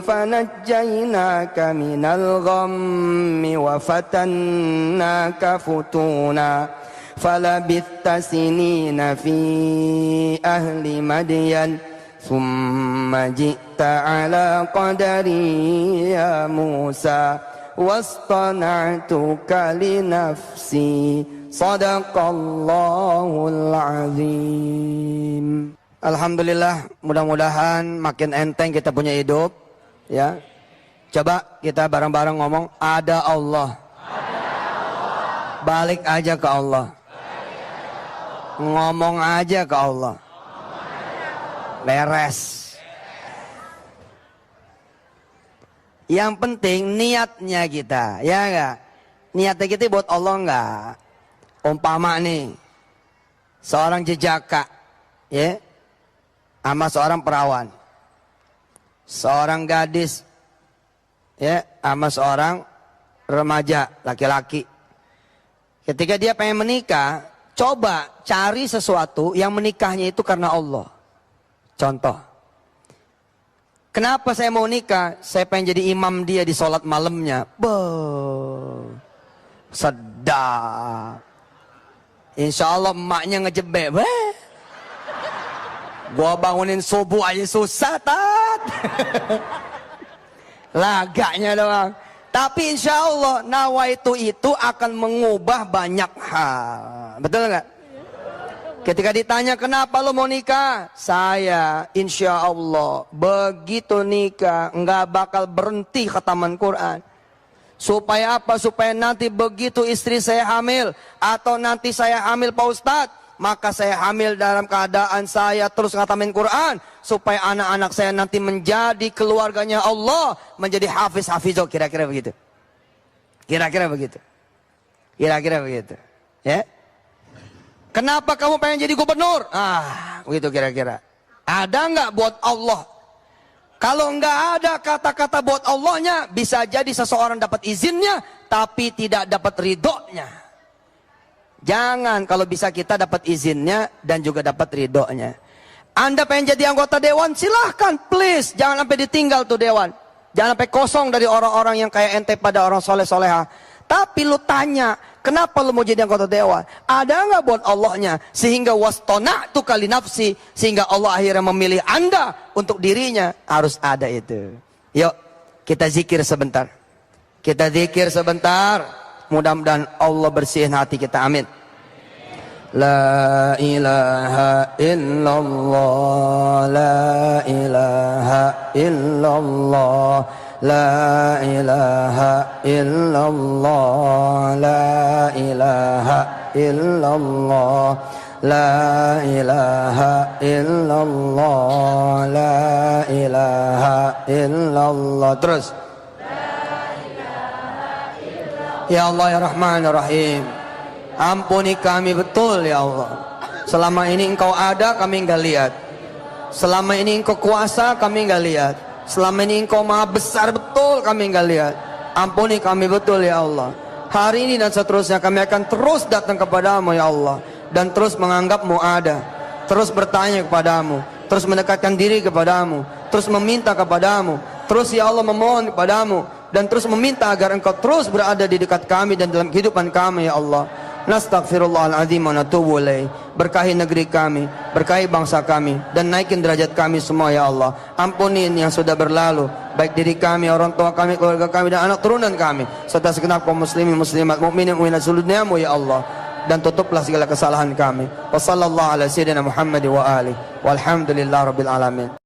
فنجيناك من الغم وفتناك فتونا فلبثت سنين في أهل مدين ثم جئت على قدري يا موسى واصطنعتك لنفسي صدق Allahul Azim. Alhamdulillah, mudah-mudahan makin enteng kita punya hidup, ya. Coba kita bareng-bareng ngomong, ada Allah. Balik aja ke Allah. Ngomong aja ke Allah. Beres. Yang penting niatnya kita, ya enggak? Niatnya kita buat Allah enggak? Umpama nih, seorang jejaka, ya, sama seorang perawan, seorang gadis, ya, sama seorang remaja, laki-laki. Ketika dia pengen menikah, coba cari sesuatu yang menikahnya itu karena Allah. Contoh. Kenapa saya mau nikah? Saya pengen jadi imam dia di sholat malamnya. Sedap. Insya Allah emaknya ngejebek. Gua bangunin subuh aja susah, tat. Lagaknya doang. Tapi insya Allah nawaitu itu akan mengubah banyak hal. Betul nggak? Ketika ditanya kenapa lo mau nikah? Saya insya Allah begitu nikah nggak bakal berhenti khataman Quran. Supaya apa? Supaya nanti begitu istri saya hamil atau nanti saya hamil Pak Ustadz, maka saya hamil dalam keadaan saya terus khatamin Quran. Supaya anak-anak saya nanti menjadi keluarganya Allah, menjadi hafiz-hafizah, kira-kira begitu. Kira-kira begitu. Kira-kira begitu. Ya. Kenapa kamu pengen jadi gubernur? Begitu kira-kira. Ada nggak buat Allah? Kalau nggak ada kata-kata buat Allahnya, bisa jadi seseorang dapat izinnya, tapi tidak dapat ridhonya. Jangan, kalau bisa kita dapat izinnya dan juga dapat ridhonya. Anda pengen jadi anggota dewan, silahkan, please. Jangan sampai ditinggal tuh dewan. Jangan sampai kosong dari orang-orang yang kayak ente pada orang soleh-soleha. Tapi lu tanya, kenapa lu mau jadi anggota dewan? Ada nggak buat Allahnya? Sehingga wastona'tu kali nafsi, sehingga Allah akhirnya memilih Anda untuk dirinya. Harus ada itu. Yuk, kita zikir sebentar. Kita zikir sebentar. Mudah-mudahan Allah bersihin hati kita. Amin. La ilaha illallah, la ilaha illallah, la ilaha illallah, la ilaha illallah, la ilaha illallah, la ilaha illallah. Terus. Ya Allah ya Rahman ya Rahim, ampuni kami betul ya Allah. Selama ini Engkau ada, kami enggak lihat. Selama ini Engkau kuasa, kami enggak lihat. Selama ini Engkau maha besar betul, kami enggak lihat. Ampuni kami betul ya Allah. Hari ini dan seterusnya kami akan terus datang kepadamu ya Allah, dan terus menganggapmu ada, terus bertanya kepadamu, terus mendekatkan diri kepadamu, terus meminta kepadamu, terus ya Allah memohon kepadamu, dan terus meminta agar Engkau terus berada di dekat kami dan dalam kehidupan kami ya Allah. Nastaghfirullahal azim wa natubu ilaih. Berkahi negeri kami, berkahi bangsa kami, dan naikin derajat kami semua ya Allah. Ampunin yang sudah berlalu, baik diri kami, orang tua kami, keluarga kami, dan anak turunan kami, serta segenap kaum muslimin muslimat mukminin mukminat seluruh dunia ya Allah. Dan tutuplah segala kesalahan kami. Wassallallahu ala sayyidina Muhammad wa alihi walhamdulillah rabbil alamin.